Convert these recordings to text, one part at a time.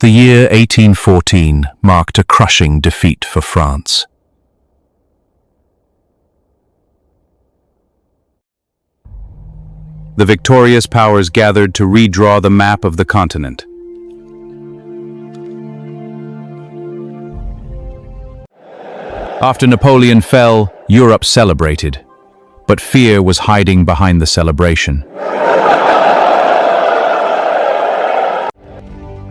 The year 1814 marked a crushing defeat for France. The victorious powers gathered to redraw the map of the continent. After Napoleon fell, Europe celebrated, but fear was hiding behind the celebration.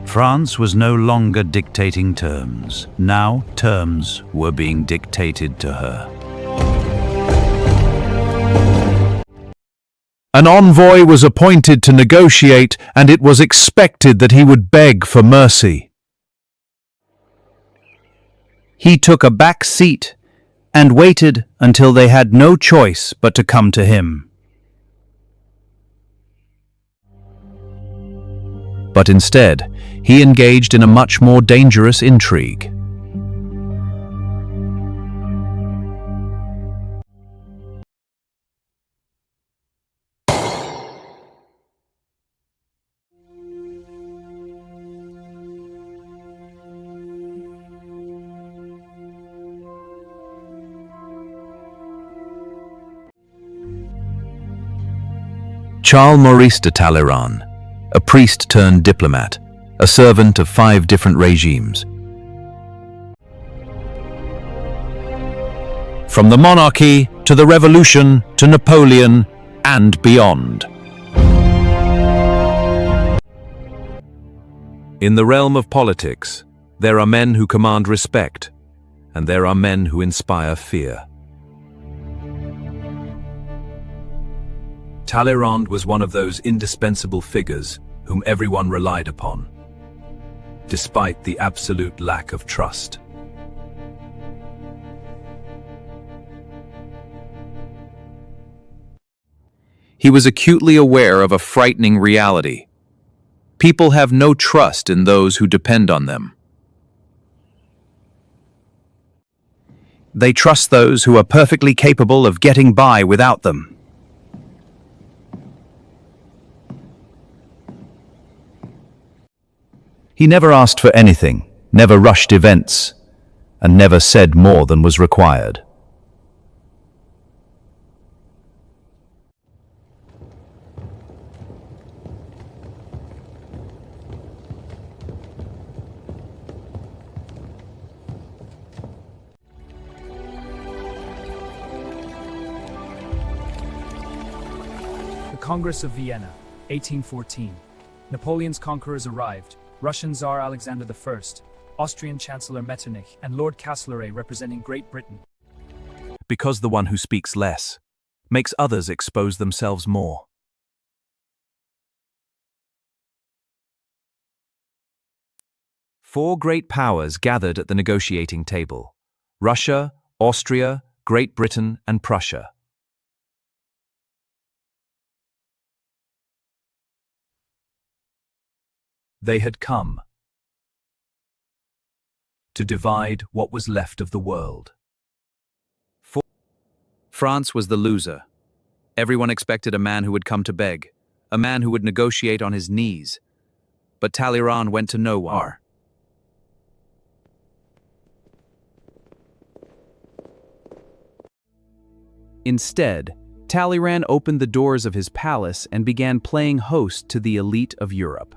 France was no longer dictating terms. Now terms were being dictated to her. An envoy was appointed to negotiate, and it was expected that he would beg for mercy. He took a back seat and waited until they had no choice but to come to him. But instead, he engaged in a much more dangerous intrigue. Charles-Maurice de Talleyrand, a priest turned diplomat, a servant of 5 different regimes. From the monarchy to the revolution to Napoleon and beyond. In the realm of politics, there are men who command respect, and there are men who inspire fear. Talleyrand was one of those indispensable figures whom everyone relied upon, despite the absolute lack of trust. He was acutely aware of a frightening reality. People have no trust in those who depend on them. They trust those who are perfectly capable of getting by without them. He never asked for anything, never rushed events, and never said more than was required. The Congress of Vienna, 1814. Napoleon's conquerors arrived. Russian Tsar Alexander I, Austrian Chancellor Metternich, and Lord Castlereagh representing Great Britain. Because the one who speaks less makes others expose themselves more. Four great powers gathered at the negotiating table: Russia, Austria, Great Britain, and Prussia. They had come to divide what was left of the world. France was the loser. Everyone expected a man who would come to beg, a man who would negotiate on his knees. But Talleyrand went to no one. Instead, Talleyrand opened the doors of his palace and began playing host to the elite of Europe.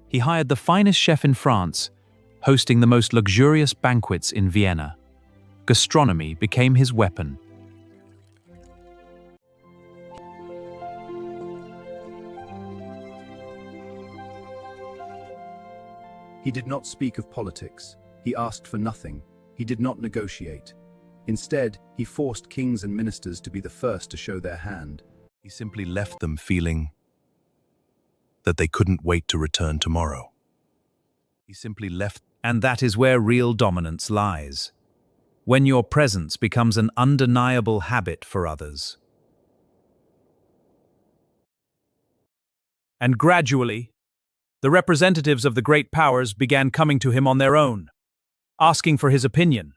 He hired the finest chef in France, hosting the most luxurious banquets in Vienna. Gastronomy became his weapon. He did not speak of politics. He asked for nothing. He did not negotiate. Instead, he forced kings and ministers to be the first to show their hand. He simply left them feeling that they couldn't wait to return tomorrow. He simply left, and that is where real dominance lies. When your presence becomes an undeniable habit for others. And gradually, the representatives of the great powers began coming to him on their own, asking for his opinion,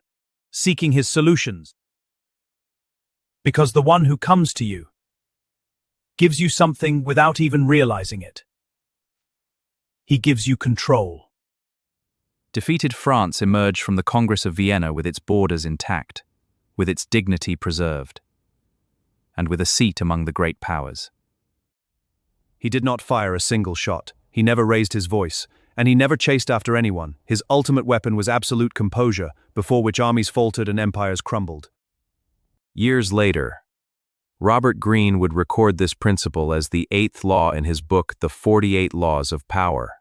seeking his solutions. Because the one who comes to you gives you something without even realizing it. He gives you control. Defeated France emerged from the Congress of Vienna with its borders intact, with its dignity preserved, and with a seat among the great powers. He did not fire a single shot. He never raised his voice, and he never chased after anyone. His ultimate weapon was absolute composure, before which armies faltered and empires crumbled. Years later, Robert Greene would record this principle as the 8th law in his book, The 48 Laws of Power.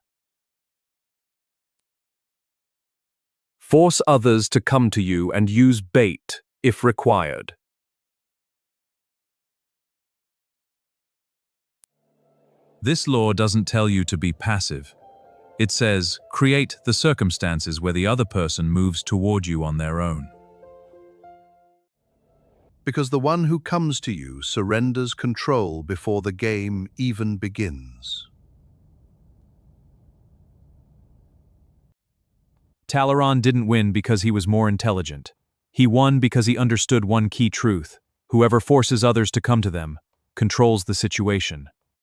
Force others to come to you and use bait, if required. This law doesn't tell you to be passive. It says, create the circumstances where the other person moves toward you on their own. Because the one who comes to you surrenders control before the game even begins. Talleyrand didn't win because he was more intelligent. He won because he understood one key truth: whoever forces others to come to them controls the situation.